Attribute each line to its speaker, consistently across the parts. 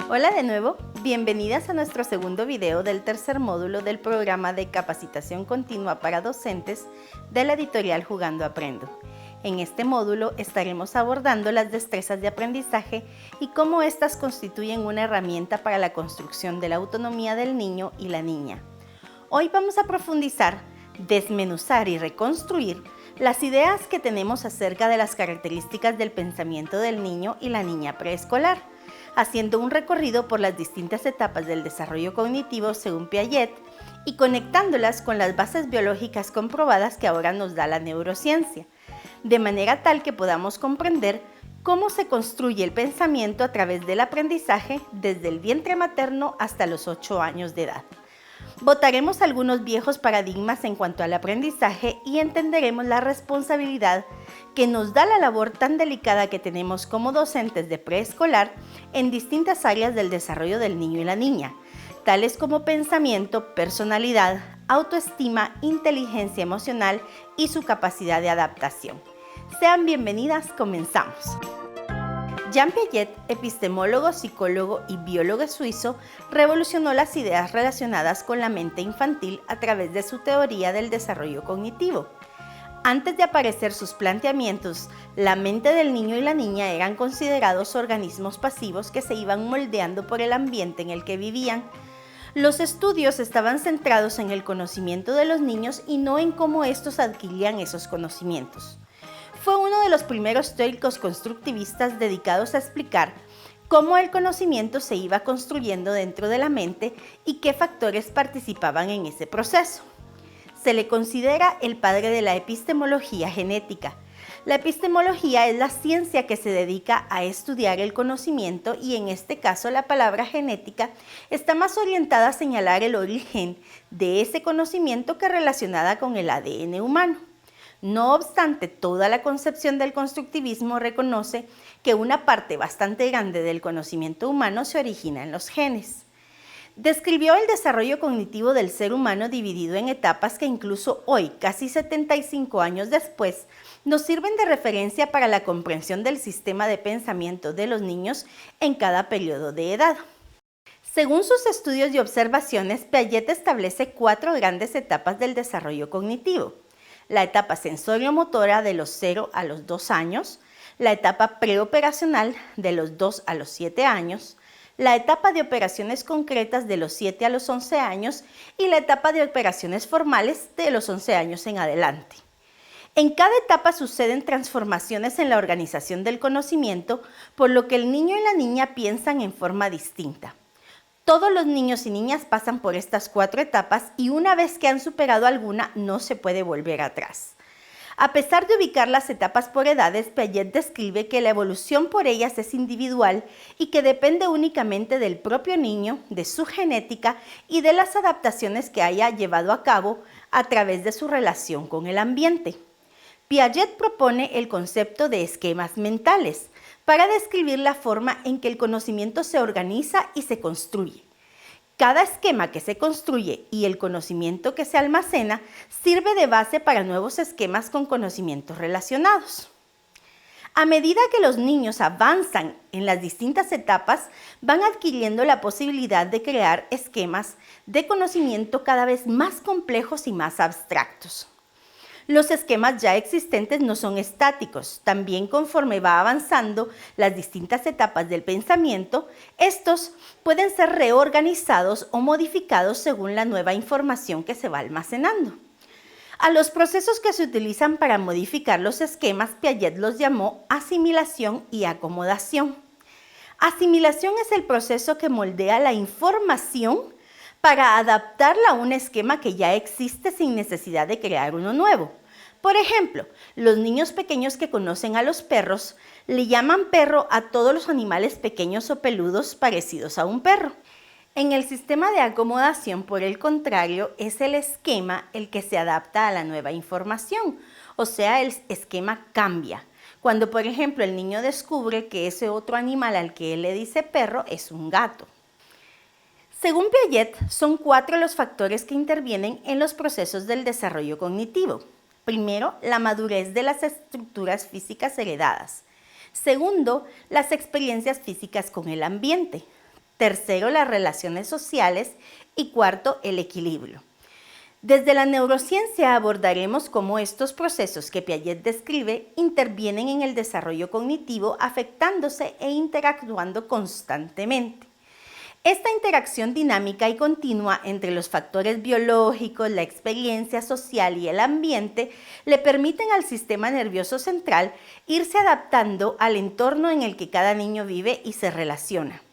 Speaker 1: Hola de nuevo, bienvenidas a nuestro segundo video del tercer módulo del programa de capacitación continua para docentes de la editorial Jugando Aprendo. En este módulo estaremos abordando las destrezas de aprendizaje y cómo éstas constituyen una herramienta para la construcción de la autonomía del niño y la niña. Hoy vamos a profundizar, desmenuzar y reconstruir las ideas que tenemos acerca de las características del pensamiento del niño y la niña preescolar, haciendo un recorrido por las distintas etapas del desarrollo cognitivo según Piaget y conectándolas con las bases biológicas comprobadas que ahora nos da la neurociencia, de manera tal que podamos comprender cómo se construye el pensamiento a través del aprendizaje desde el vientre materno hasta los 8 años de edad. Votaremos algunos viejos paradigmas en cuanto al aprendizaje y entenderemos la responsabilidad que nos da la labor tan delicada que tenemos como docentes de preescolar en distintas áreas del desarrollo del niño y la niña, tales como pensamiento, personalidad, autoestima, inteligencia emocional y su capacidad de adaptación. Sean bienvenidas, comenzamos. Jean Piaget, epistemólogo, psicólogo y biólogo suizo, revolucionó las ideas relacionadas con la mente infantil a través de su teoría del desarrollo cognitivo. Antes de aparecer sus planteamientos, la mente del niño y la niña eran considerados organismos pasivos que se iban moldeando por el ambiente en el que vivían. Los estudios estaban centrados en el conocimiento de los niños y no en cómo estos adquirían esos conocimientos. Fue uno de los primeros teóricos constructivistas dedicados a explicar cómo el conocimiento se iba construyendo dentro de la mente y qué factores participaban en ese proceso. Se le considera el padre de la epistemología genética. La epistemología es la ciencia que se dedica a estudiar el conocimiento y en este caso la palabra genética está más orientada a señalar el origen de ese conocimiento que relacionada con el ADN humano. No obstante, toda la concepción del constructivismo reconoce que una parte bastante grande del conocimiento humano se origina en los genes. Describió el desarrollo cognitivo del ser humano dividido en etapas que incluso hoy, casi 75 años después, nos sirven de referencia para la comprensión del sistema de pensamiento de los niños en cada periodo de edad. Según sus estudios y observaciones, Piaget establece 4 grandes etapas del desarrollo cognitivo. La etapa sensorio-motora de los 0 a los 2 años, la etapa preoperacional de los 2 a los 7 años, la etapa de operaciones concretas de los 7 a los 11 años y la etapa de operaciones formales de los 11 años en adelante. En cada etapa suceden transformaciones en la organización del conocimiento, por lo que el niño y la niña piensan en forma distinta. Todos los niños y niñas pasan por estas 4 etapas y una vez que han superado alguna, no se puede volver atrás. A pesar de ubicar las etapas por edades, Piaget describe que la evolución por ellas es individual y que depende únicamente del propio niño, de su genética y de las adaptaciones que haya llevado a cabo a través de su relación con el ambiente. Piaget propone el concepto de esquemas mentales para describir la forma en que el conocimiento se organiza y se construye. Cada esquema que se construye y el conocimiento que se almacena sirve de base para nuevos esquemas con conocimientos relacionados. A medida que los niños avanzan en las distintas etapas, van adquiriendo la posibilidad de crear esquemas de conocimiento cada vez más complejos y más abstractos. Los esquemas ya existentes no son estáticos. También conforme va avanzando las distintas etapas del pensamiento, estos pueden ser reorganizados o modificados según la nueva información que se va almacenando. A los procesos que se utilizan para modificar los esquemas, Piaget los llamó asimilación y acomodación. Asimilación es el proceso que moldea la información para adaptarla a un esquema que ya existe sin necesidad de crear uno nuevo. Por ejemplo, los niños pequeños que conocen a los perros le llaman perro a todos los animales pequeños o peludos parecidos a un perro. En el sistema de acomodación, por el contrario, es el esquema el que se adapta a la nueva información, o sea, el esquema cambia. Cuando, por ejemplo, el niño descubre que ese otro animal al que él le dice perro es un gato. Según Piaget, son 4 los factores que intervienen en los procesos del desarrollo cognitivo. Primero, la madurez de las estructuras físicas heredadas. Segundo, las experiencias físicas con el ambiente. Tercero, las relaciones sociales. Y cuarto, el equilibrio. Desde la neurociencia abordaremos cómo estos procesos que Piaget describe intervienen en el desarrollo cognitivo, afectándose e interactuando constantemente. Esta interacción dinámica y continua entre los factores biológicos, la experiencia social y el ambiente le permiten al sistema nervioso central irse adaptando al entorno en el que cada niño vive y se relaciona.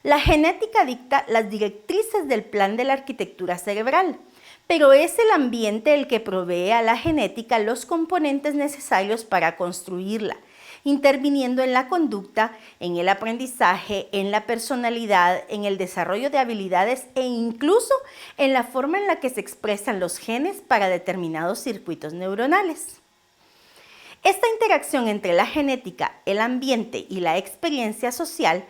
Speaker 1: La genética dicta las directrices del plan de la arquitectura cerebral, pero es el ambiente el que provee a la genética los componentes necesarios para construirla, interviniendo en la conducta, en el aprendizaje, en la personalidad, en el desarrollo de habilidades e incluso en la forma en la que se expresan los genes para determinados circuitos neuronales. Esta interacción entre la genética, el ambiente y la experiencia social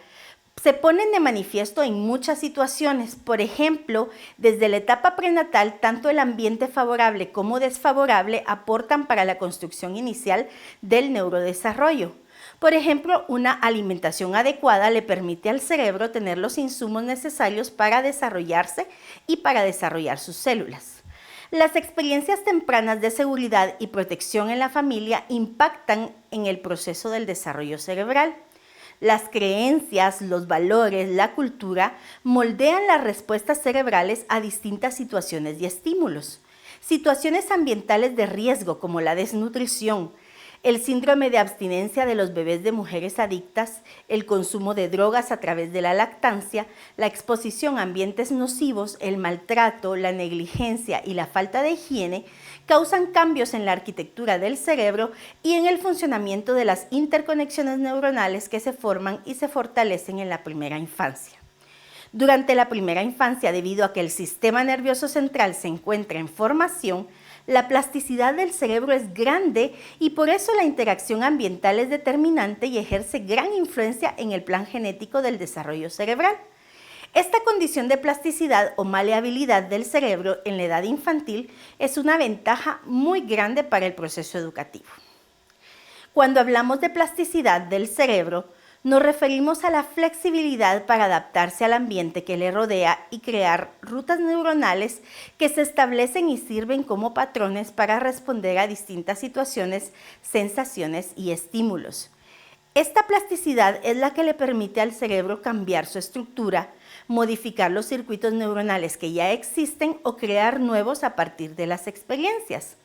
Speaker 1: se ponen de manifiesto en muchas situaciones. Por ejemplo, desde la etapa prenatal, tanto el ambiente favorable como desfavorable aportan para la construcción inicial del neurodesarrollo. Por ejemplo, una alimentación adecuada le permite al cerebro tener los insumos necesarios para desarrollarse y para desarrollar sus células. Las experiencias tempranas de seguridad y protección en la familia impactan en el proceso del desarrollo cerebral. Las creencias, los valores, la cultura moldean las respuestas cerebrales a distintas situaciones y estímulos. Situaciones ambientales de riesgo como la desnutrición, el síndrome de abstinencia de los bebés de mujeres adictas, el consumo de drogas a través de la lactancia, la exposición a ambientes nocivos, el maltrato, la negligencia y la falta de higiene causan cambios en la arquitectura del cerebro y en el funcionamiento de las interconexiones neuronales que se forman y se fortalecen en la primera infancia. Durante la primera infancia, debido a que el sistema nervioso central se encuentra en formación, la plasticidad del cerebro es grande y por eso la interacción ambiental es determinante y ejerce gran influencia en el plan genético del desarrollo cerebral. Esta condición de plasticidad o maleabilidad del cerebro en la edad infantil es una ventaja muy grande para el proceso educativo. Cuando hablamos de plasticidad del cerebro, nos referimos a la flexibilidad para adaptarse al ambiente que le rodea y crear rutas neuronales que se establecen y sirven como patrones para responder a distintas situaciones, sensaciones y estímulos. Esta plasticidad es la que le permite al cerebro cambiar su estructura, modificar los circuitos neuronales que ya existen o crear nuevos a partir de las experiencias.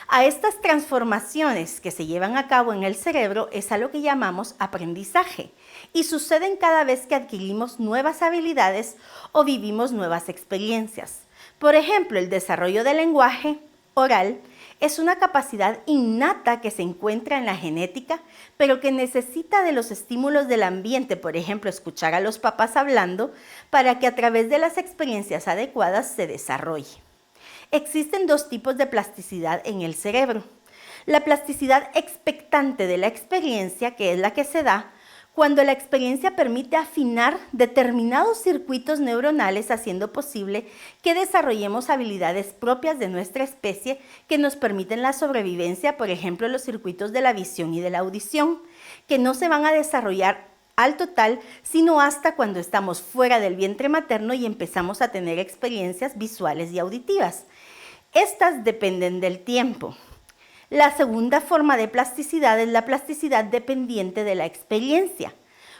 Speaker 1: A estas transformaciones que se llevan a cabo en el cerebro es a lo que llamamos aprendizaje y suceden cada vez que adquirimos nuevas habilidades o vivimos nuevas experiencias. Por ejemplo, el desarrollo del lenguaje oral es una capacidad innata que se encuentra en la genética, pero que necesita de los estímulos del ambiente, por ejemplo, escuchar a los papás hablando, para que a través de las experiencias adecuadas se desarrolle. Existen dos tipos de plasticidad en el cerebro. La plasticidad expectante de la experiencia, que es la que se da cuando la experiencia permite afinar determinados circuitos neuronales, haciendo posible que desarrollemos habilidades propias de nuestra especie que nos permiten la sobrevivencia, por ejemplo, los circuitos de la visión y de la audición, que no se van a desarrollar al total, sino hasta cuando estamos fuera del vientre materno y empezamos a tener experiencias visuales y auditivas. Estas dependen del tiempo. La segunda forma de plasticidad es la plasticidad dependiente de la experiencia,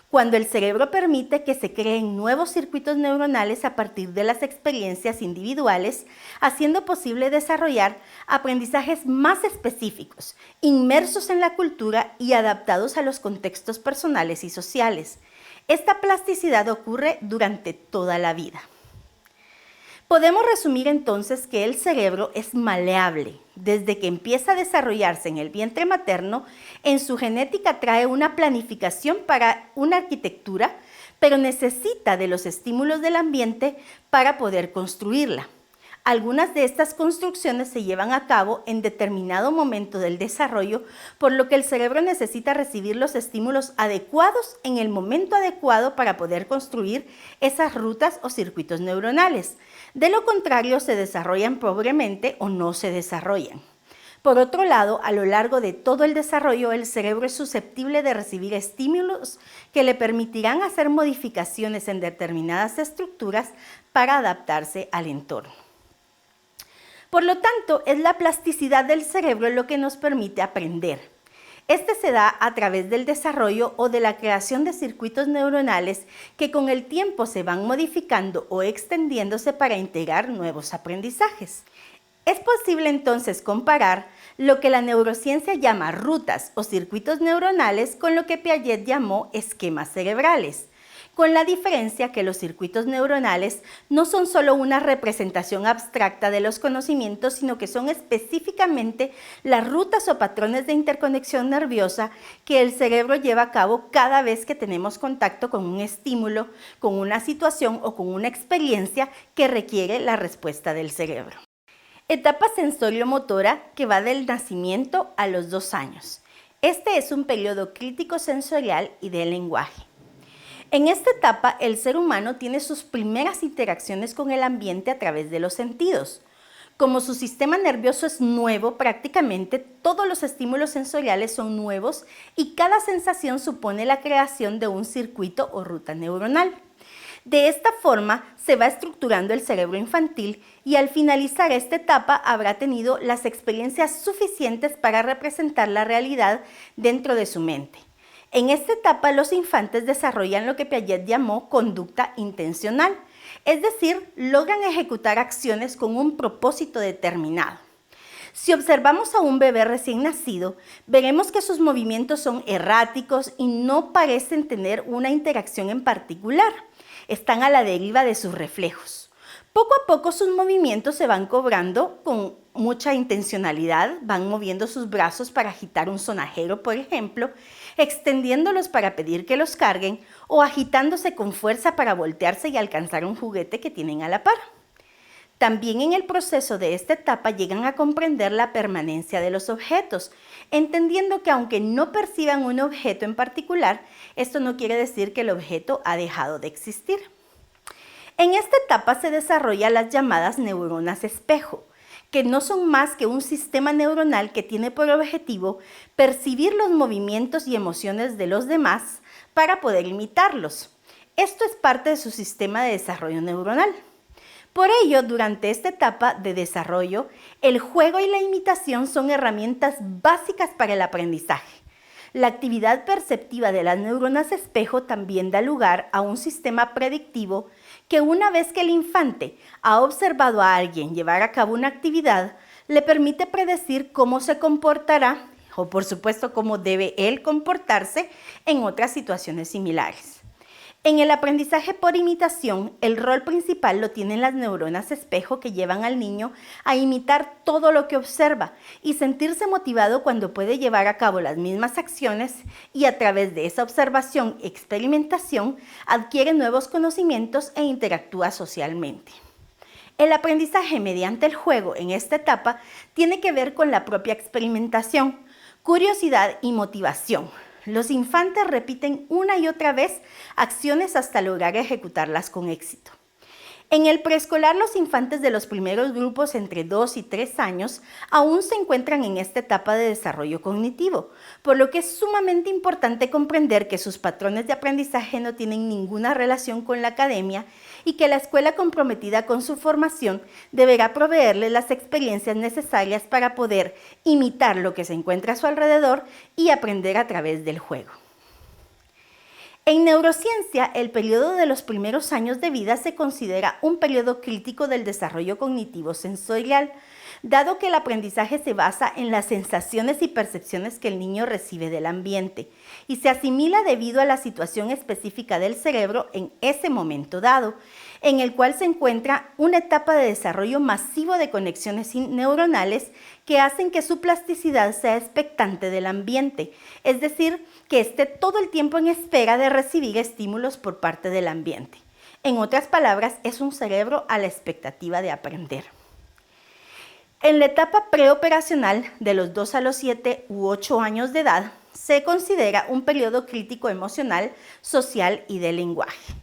Speaker 1: cuando el cerebro permite que se creen nuevos circuitos neuronales a partir de las experiencias individuales, haciendo posible desarrollar aprendizajes más específicos, inmersos en la cultura y adaptados a los contextos personales y sociales. Esta plasticidad ocurre durante toda la vida. Podemos resumir entonces que el cerebro es maleable. Desde que empieza a desarrollarse en el vientre materno, en su genética trae una planificación para una arquitectura, pero necesita de los estímulos del ambiente para poder construirla. Algunas de estas construcciones se llevan a cabo en determinado momento del desarrollo, por lo que el cerebro necesita recibir los estímulos adecuados en el momento adecuado para poder construir esas rutas o circuitos neuronales. De lo contrario, se desarrollan pobremente o no se desarrollan. Por otro lado, a lo largo de todo el desarrollo, el cerebro es susceptible de recibir estímulos que le permitirán hacer modificaciones en determinadas estructuras para adaptarse al entorno. Por lo tanto, es la plasticidad del cerebro lo que nos permite aprender. Este se da a través del desarrollo o de la creación de circuitos neuronales que con el tiempo se van modificando o extendiéndose para integrar nuevos aprendizajes. Es posible entonces comparar lo que la neurociencia llama rutas o circuitos neuronales con lo que Piaget llamó esquemas cerebrales, con la diferencia que los circuitos neuronales no son solo una representación abstracta de los conocimientos, sino que son específicamente las rutas o patrones de interconexión nerviosa que el cerebro lleva a cabo cada vez que tenemos contacto con un estímulo, con una situación o con una experiencia que requiere la respuesta del cerebro. Etapa sensorio-motora que va del nacimiento a los 2 años. Este es un periodo crítico sensorial y del lenguaje. En esta etapa, el ser humano tiene sus primeras interacciones con el ambiente a través de los sentidos. Como su sistema nervioso es nuevo, prácticamente todos los estímulos sensoriales son nuevos y cada sensación supone la creación de un circuito o ruta neuronal. De esta forma se va estructurando el cerebro infantil y al finalizar esta etapa habrá tenido las experiencias suficientes para representar la realidad dentro de su mente. En esta etapa los infantes desarrollan lo que Piaget llamó conducta intencional, es decir, logran ejecutar acciones con un propósito determinado. Si observamos a un bebé recién nacido, veremos que sus movimientos son erráticos y no parecen tener una interacción en particular. Están a la deriva de sus reflejos. Poco a poco sus movimientos se van cobrando con mucha intencionalidad, van moviendo sus brazos para agitar un sonajero, por ejemplo, extendiéndolos para pedir que los carguen o agitándose con fuerza para voltearse y alcanzar un juguete que tienen a la par. También en el proceso de esta etapa llegan a comprender la permanencia de los objetos, entendiendo que aunque no perciban un objeto en particular, esto no quiere decir que el objeto ha dejado de existir. En esta etapa se desarrollan las llamadas neuronas espejo, que no son más que un sistema neuronal que tiene por objetivo percibir los movimientos y emociones de los demás para poder imitarlos. Esto es parte de su sistema de desarrollo neuronal. Por ello, durante esta etapa de desarrollo, el juego y la imitación son herramientas básicas para el aprendizaje. La actividad perceptiva de las neuronas espejo también da lugar a un sistema predictivo que una vez que el infante ha observado a alguien llevar a cabo una actividad, le permite predecir cómo se comportará o por supuesto cómo debe él comportarse en otras situaciones similares. En el aprendizaje por imitación, el rol principal lo tienen las neuronas espejo que llevan al niño a imitar todo lo que observa y sentirse motivado cuando puede llevar a cabo las mismas acciones y a través de esa observación y experimentación adquiere nuevos conocimientos e interactúa socialmente. El aprendizaje mediante el juego en esta etapa tiene que ver con la propia experimentación, curiosidad y motivación. Los infantes repiten una y otra vez acciones hasta lograr ejecutarlas con éxito. En el preescolar, los infantes de los primeros grupos entre 2 y 3 años aún se encuentran en esta etapa de desarrollo cognitivo, por lo que es sumamente importante comprender que sus patrones de aprendizaje no tienen ninguna relación con la academia y que la escuela comprometida con su formación deberá proveerles las experiencias necesarias para poder imitar lo que se encuentra a su alrededor y aprender a través del juego. En neurociencia, el periodo de los primeros años de vida se considera un periodo crítico del desarrollo cognitivo sensorial, dado que el aprendizaje se basa en las sensaciones y percepciones que el niño recibe del ambiente y se asimila debido a la situación específica del cerebro en ese momento dado, en el cual se encuentra una etapa de desarrollo masivo de conexiones neuronales que hacen que su plasticidad sea expectante del ambiente, es decir, que esté todo el tiempo en espera de recibir estímulos por parte del ambiente. En otras palabras, es un cerebro a la expectativa de aprender. En la etapa preoperacional, de los 2 a los 7 u 8 años de edad, se considera un periodo crítico emocional, social y de lenguaje.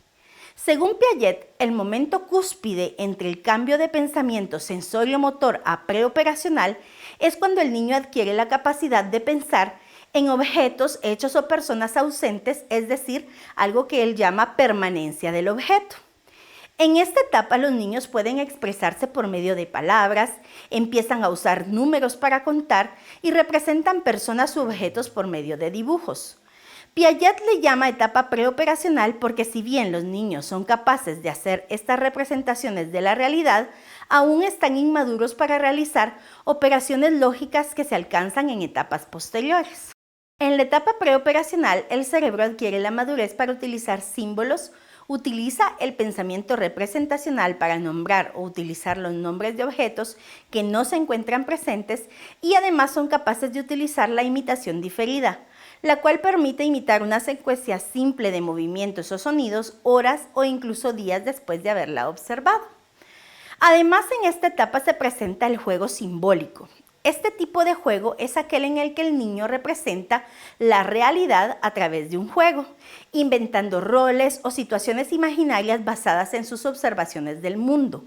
Speaker 1: Según Piaget, el momento cúspide entre el cambio de pensamiento sensorio-motor a preoperacional es cuando el niño adquiere la capacidad de pensar en objetos, hechos o personas ausentes, es decir, algo que él llama permanencia del objeto. En esta etapa los niños pueden expresarse por medio de palabras, empiezan a usar números para contar y representan personas u objetos por medio de dibujos. Piaget le llama etapa preoperacional porque si bien los niños son capaces de hacer estas representaciones de la realidad, aún están inmaduros para realizar operaciones lógicas que se alcanzan en etapas posteriores. En la etapa preoperacional, el cerebro adquiere la madurez para utilizar símbolos, utiliza el pensamiento representacional para nombrar o utilizar los nombres de objetos que no se encuentran presentes y además son capaces de utilizar la imitación diferida, la cual permite imitar una secuencia simple de movimientos o sonidos horas o incluso días después de haberla observado. Además, en esta etapa se presenta el juego simbólico. Este tipo de juego es aquel en el que el niño representa la realidad a través de un juego, inventando roles o situaciones imaginarias basadas en sus observaciones del mundo.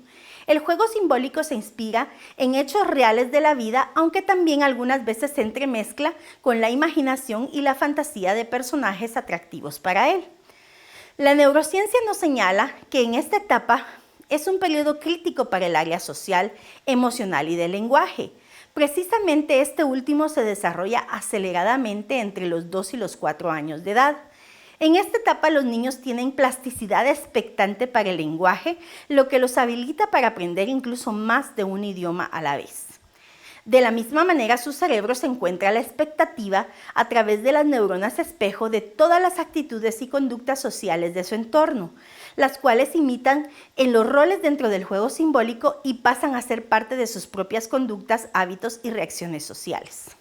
Speaker 1: El juego simbólico se inspira en hechos reales de la vida, aunque también algunas veces se entremezcla con la imaginación y la fantasía de personajes atractivos para él. La neurociencia nos señala que en esta etapa es un periodo crítico para el área social, emocional y del lenguaje. Precisamente este último se desarrolla aceleradamente entre los 2 y los 4 años de edad. En esta etapa los niños tienen plasticidad expectante para el lenguaje, lo que los habilita para aprender incluso más de un idioma a la vez. De la misma manera, su cerebro se encuentra a la expectativa a través de las neuronas espejo de todas las actitudes y conductas sociales de su entorno, las cuales imitan en los roles dentro del juego simbólico y pasan a ser parte de sus propias conductas, hábitos y reacciones sociales.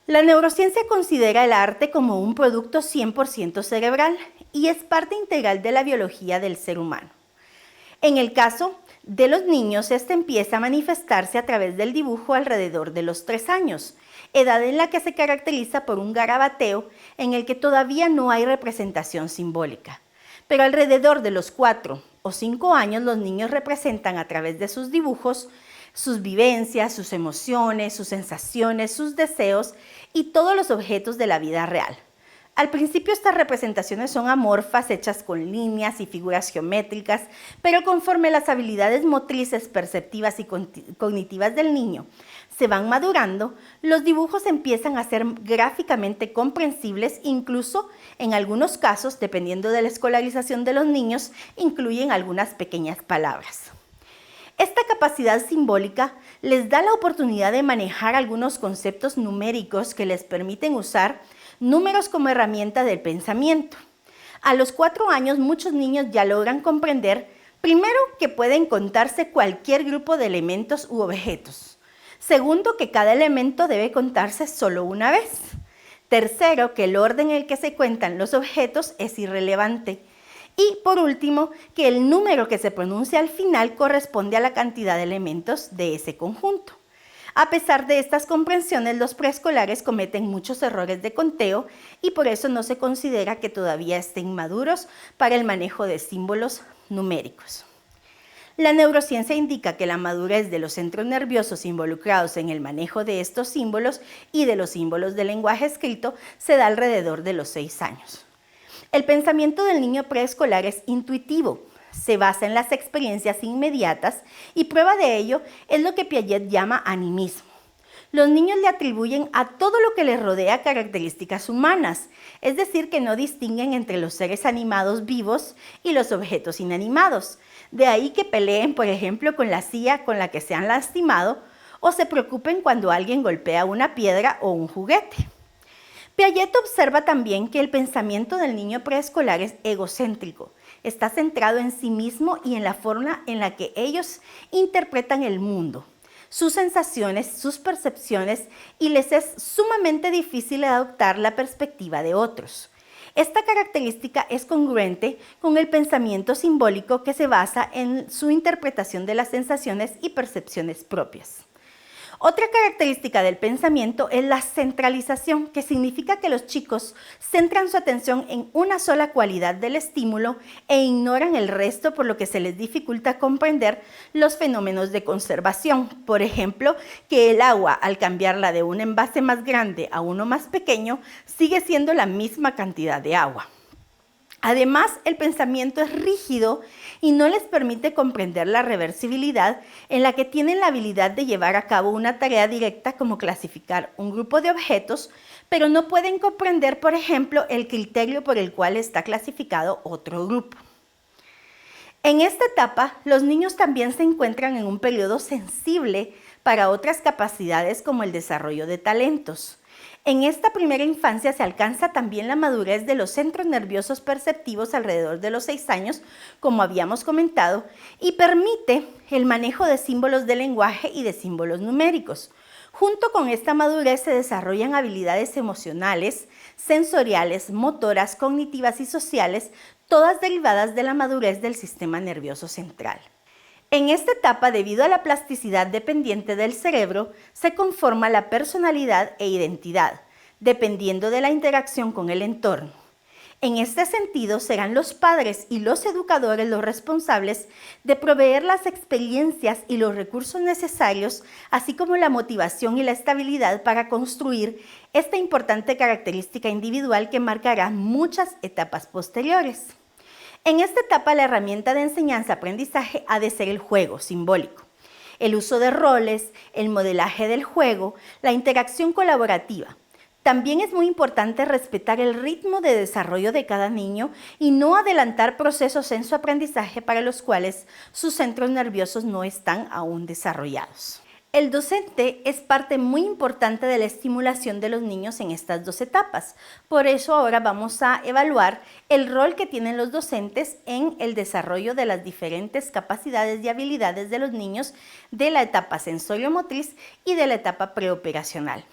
Speaker 1: La neurociencia considera el arte como un producto 100% cerebral y es parte integral de la biología del ser humano. En el caso de los niños, este empieza a manifestarse a través del dibujo alrededor de los 3 años, edad en la que se caracteriza por un garabateo en el que todavía no hay representación simbólica. Pero alrededor de los 4 o 5 años los niños representan a través de sus dibujos sus vivencias, sus emociones, sus sensaciones, sus deseos y todos los objetos de la vida real. Al principio estas representaciones son amorfas, hechas con líneas y figuras geométricas, pero conforme las habilidades motrices, perceptivas y cognitivas del niño se van madurando, los dibujos empiezan a ser gráficamente comprensibles, incluso en algunos casos, dependiendo de la escolarización de los niños, incluyen algunas pequeñas palabras. Esta capacidad simbólica les da la oportunidad de manejar algunos conceptos numéricos que les permiten usar números como herramienta del pensamiento. A los 4 años muchos niños ya logran comprender, primero, que pueden contarse cualquier grupo de elementos u objetos. Segundo, que cada elemento debe contarse solo una vez. Tercero, que el orden en el que se cuentan los objetos es irrelevante. Y por último, que el número que se pronuncia al final corresponde a la cantidad de elementos de ese conjunto. A pesar de estas comprensiones, los preescolares cometen muchos errores de conteo y por eso no se considera que todavía estén maduros para el manejo de símbolos numéricos. La neurociencia indica que la madurez de los centros nerviosos involucrados en el manejo de estos símbolos y de los símbolos del lenguaje escrito se da alrededor de los 6 años. El pensamiento del niño preescolar es intuitivo, se basa en las experiencias inmediatas y prueba de ello es lo que Piaget llama animismo. Los niños le atribuyen a todo lo que les rodea características humanas, es decir, que no distinguen entre los seres animados vivos y los objetos inanimados. De ahí que peleen, por ejemplo, con la silla con la que se han lastimado o se preocupen cuando alguien golpea una piedra o un juguete. Piaget observa también que el pensamiento del niño preescolar es egocéntrico, está centrado en sí mismo y en la forma en la que ellos interpretan el mundo, sus sensaciones, sus percepciones, y les es sumamente difícil adoptar la perspectiva de otros. Esta característica es congruente con el pensamiento simbólico que se basa en su interpretación de las sensaciones y percepciones propias. Otra característica del pensamiento es la centralización, que significa que los chicos centran su atención en una sola cualidad del estímulo e ignoran el resto, por lo que se les dificulta comprender los fenómenos de conservación. Por ejemplo, que el agua, al cambiarla de un envase más grande a uno más pequeño, sigue siendo la misma cantidad de agua. Además, el pensamiento es rígido y no les permite comprender la reversibilidad, en la que tienen la habilidad de llevar a cabo una tarea directa como clasificar un grupo de objetos, pero no pueden comprender, por ejemplo, el criterio por el cual está clasificado otro grupo. En esta etapa, los niños también se encuentran en un periodo sensible para otras capacidades como el desarrollo de talentos. En esta primera infancia se alcanza también la madurez de los centros nerviosos perceptivos alrededor de los 6 años, como habíamos comentado, y permite el manejo de símbolos de lenguaje y de símbolos numéricos. Junto con esta madurez se desarrollan habilidades emocionales, sensoriales, motoras, cognitivas y sociales, todas derivadas de la madurez del sistema nervioso central. En esta etapa, debido a la plasticidad dependiente del cerebro, se conforma la personalidad e identidad, dependiendo de la interacción con el entorno. En este sentido, serán los padres y los educadores los responsables de proveer las experiencias y los recursos necesarios, así como la motivación y la estabilidad para construir esta importante característica individual que marcará muchas etapas posteriores. En esta etapa, la herramienta de enseñanza-aprendizaje ha de ser el juego simbólico, el uso de roles, el modelaje del juego, la interacción colaborativa. También es muy importante respetar el ritmo de desarrollo de cada niño y no adelantar procesos en su aprendizaje para los cuales sus centros nerviosos no están aún desarrollados. El docente es parte muy importante de la estimulación de los niños en estas dos etapas. Por eso ahora vamos a evaluar el rol que tienen los docentes en el desarrollo de las diferentes capacidades y habilidades de los niños de la etapa sensorio-motriz y de la etapa preoperacional.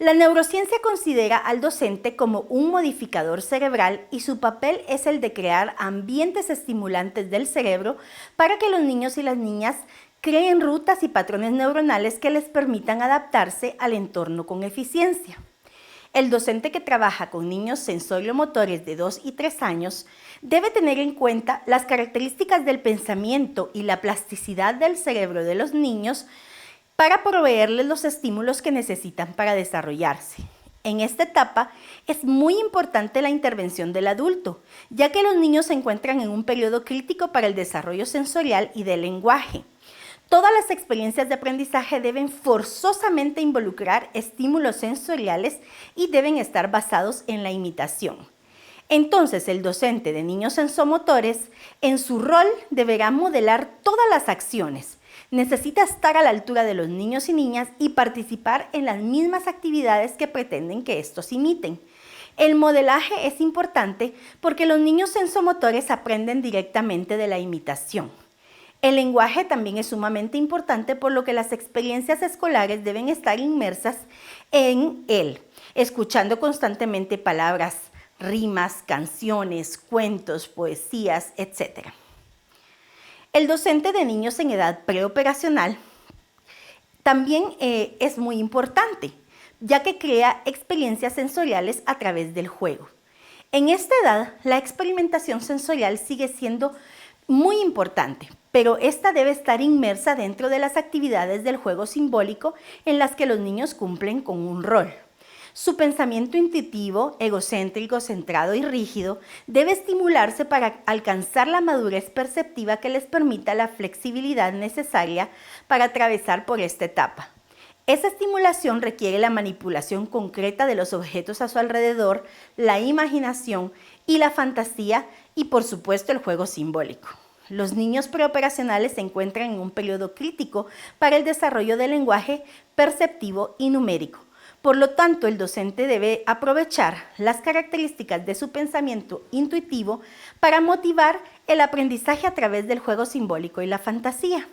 Speaker 1: La neurociencia considera al docente como un modificador cerebral y su papel es el de crear ambientes estimulantes del cerebro para que los niños y las niñas creen rutas y patrones neuronales que les permitan adaptarse al entorno con eficiencia. El docente que trabaja con niños sensorio-motores de 2 y 3 años debe tener en cuenta las características del pensamiento y la plasticidad del cerebro de los niños para proveerles los estímulos que necesitan para desarrollarse. En esta etapa es muy importante la intervención del adulto, ya que los niños se encuentran en un periodo crítico para el desarrollo sensorial y del lenguaje. Todas las experiencias de aprendizaje deben forzosamente involucrar estímulos sensoriales y deben estar basados en la imitación. Entonces, el docente de niños sensomotores, en su rol, deberá modelar todas las acciones. Necesita estar a la altura de los niños y niñas y participar en las mismas actividades que pretenden que estos imiten. El modelaje es importante porque los niños sensomotores aprenden directamente de la imitación. El lenguaje también es sumamente importante, por lo que las experiencias escolares deben estar inmersas en él, escuchando constantemente palabras, rimas, canciones, cuentos, poesías, etc. El docente de niños en edad preoperacional también es muy importante, ya que crea experiencias sensoriales a través del juego. En esta edad, la experimentación sensorial sigue siendo muy importante, pero esta debe estar inmersa dentro de las actividades del juego simbólico en las que los niños cumplen con un rol. Su pensamiento intuitivo, egocéntrico, centrado y rígido debe estimularse para alcanzar la madurez perceptiva que les permita la flexibilidad necesaria para atravesar por esta etapa. Esa estimulación requiere la manipulación concreta de los objetos a su alrededor, la imaginación y la fantasía y, por supuesto, el juego simbólico. Los niños preoperacionales se encuentran en un periodo crítico para el desarrollo del lenguaje perceptivo y numérico. Por lo tanto, el docente debe aprovechar las características de su pensamiento intuitivo para motivar el aprendizaje a través del juego simbólico y la fantasía.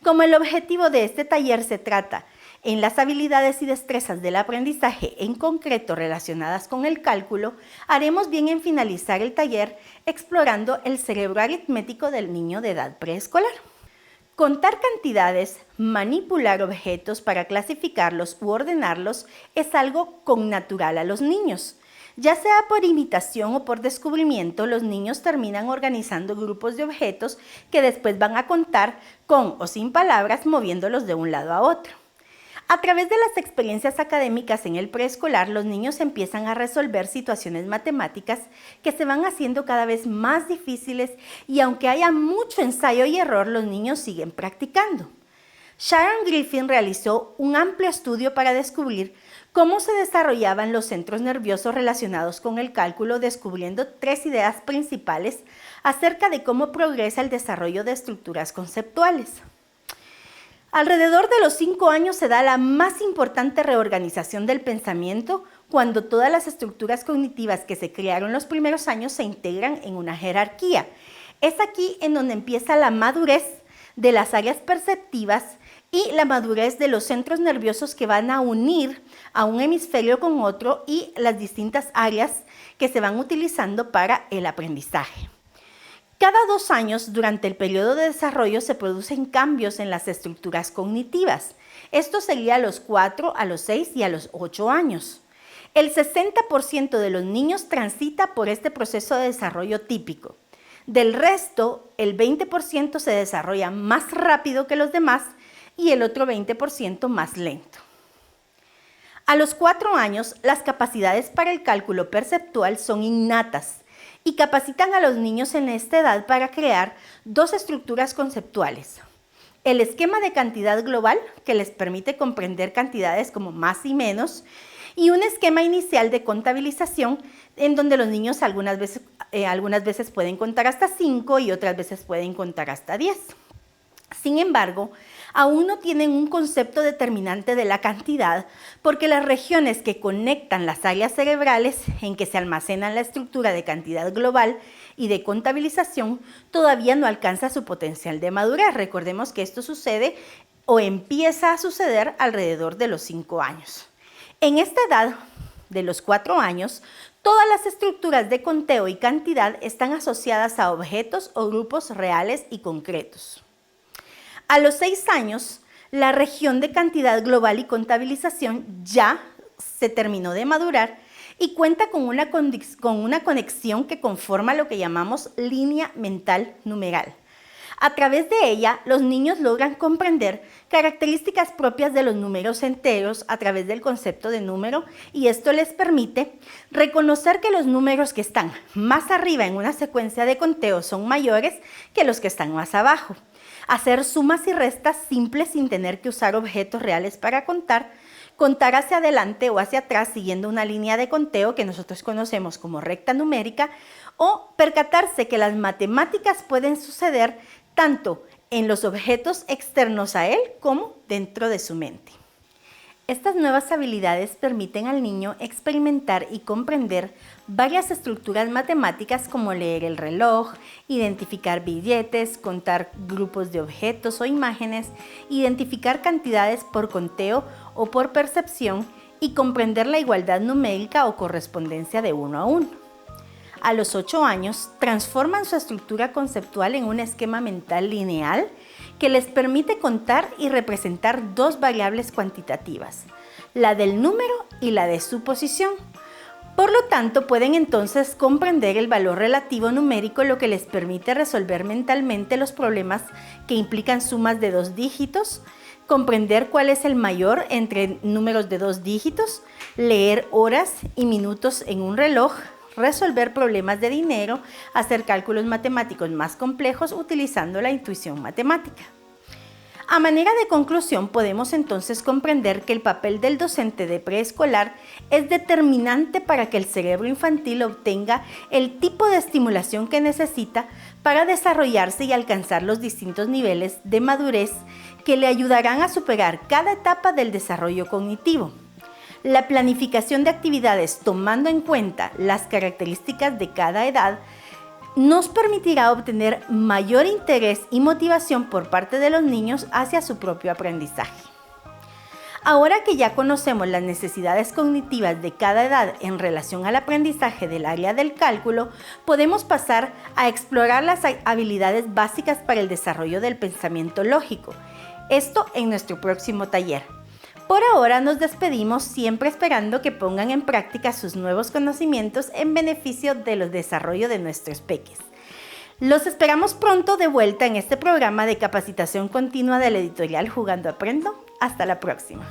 Speaker 1: Como el objetivo de este taller se trata en las habilidades y destrezas del aprendizaje, en concreto relacionadas con el cálculo, haremos bien en finalizar el taller explorando el cerebro aritmético del niño de edad preescolar. Contar cantidades, manipular objetos para clasificarlos u ordenarlos es algo connatural a los niños. Ya sea por imitación o por descubrimiento, los niños terminan organizando grupos de objetos que después van a contar con o sin palabras, moviéndolos de un lado a otro. A través de las experiencias académicas en el preescolar, los niños empiezan a resolver situaciones matemáticas que se van haciendo cada vez más difíciles y aunque haya mucho ensayo y error, los niños siguen practicando. Sharon Griffin realizó un amplio estudio para descubrir cómo se desarrollaban los centros nerviosos relacionados con el cálculo, descubriendo 3 ideas principales acerca de cómo progresa el desarrollo de estructuras conceptuales. Alrededor de los 5 años se da la más importante reorganización del pensamiento cuando todas las estructuras cognitivas que se crearon los primeros años se integran en una jerarquía. Es aquí en donde empieza la madurez de las áreas perceptivas y la madurez de los centros nerviosos que van a unir a un hemisferio con otro y las distintas áreas que se van utilizando para el aprendizaje. Cada 2 años, durante el periodo de desarrollo, se producen cambios en las estructuras cognitivas. Esto sería a los 4, a los 6 y a los 8 años. El 60% de los niños transita por este proceso de desarrollo típico. Del resto, el 20% se desarrolla más rápido que los demás y el otro 20% más lento. A los 4 años, las capacidades para el cálculo perceptual son innatas y capacitan a los niños en esta edad para crear 2 estructuras conceptuales. El esquema de cantidad global, que les permite comprender cantidades como más y menos, y un esquema inicial de contabilización, en donde los niños algunas veces pueden contar hasta 5 y otras veces pueden contar hasta 10. Sin embargo, aún no tienen un concepto determinante de la cantidad porque las regiones que conectan las áreas cerebrales en que se almacena la estructura de cantidad global y de contabilización todavía no alcanza su potencial de madurez. Recordemos que esto sucede o empieza a suceder alrededor de los 5 años. En esta edad de los 4 años, todas las estructuras de conteo y cantidad están asociadas a objetos o grupos reales y concretos. A los 6 años, la región de cantidad global y contabilización ya se terminó de madurar y cuenta con una conexión que conforma lo que llamamos línea mental numeral. A través de ella, los niños logran comprender características propias de los números enteros a través del concepto de número y esto les permite reconocer que los números que están más arriba en una secuencia de conteo son mayores que los que están más abajo. Hacer sumas y restas simples sin tener que usar objetos reales para contar, contar hacia adelante o hacia atrás siguiendo una línea de conteo que nosotros conocemos como recta numérica o percatarse que las matemáticas pueden suceder tanto en los objetos externos a él como dentro de su mente. Estas nuevas habilidades permiten al niño experimentar y comprender varias estructuras matemáticas como leer el reloj, identificar billetes, contar grupos de objetos o imágenes, identificar cantidades por conteo o por percepción y comprender la igualdad numérica o correspondencia de 1 a 1. A los 8 años, transforman su estructura conceptual en un esquema mental lineal que les permite contar y representar 2 variables cuantitativas, la del número y la de su posición. Por lo tanto, pueden entonces comprender el valor relativo numérico, lo que les permite resolver mentalmente los problemas que implican sumas de 2 dígitos, comprender cuál es el mayor entre números de 2 dígitos, leer horas y minutos en un reloj, resolver problemas de dinero, hacer cálculos matemáticos más complejos utilizando la intuición matemática. A manera de conclusión, podemos entonces comprender que el papel del docente de preescolar es determinante para que el cerebro infantil obtenga el tipo de estimulación que necesita para desarrollarse y alcanzar los distintos niveles de madurez que le ayudarán a superar cada etapa del desarrollo cognitivo. La planificación de actividades tomando en cuenta las características de cada edad nos permitirá obtener mayor interés y motivación por parte de los niños hacia su propio aprendizaje. Ahora que ya conocemos las necesidades cognitivas de cada edad en relación al aprendizaje del área del cálculo, podemos pasar a explorar las habilidades básicas para el desarrollo del pensamiento lógico. Esto en nuestro próximo taller. Por ahora nos despedimos, siempre esperando que pongan en práctica sus nuevos conocimientos en beneficio del desarrollo de nuestros peques. Los esperamos pronto de vuelta en este programa de capacitación continua de la editorial Jugando Aprendo. Hasta la próxima.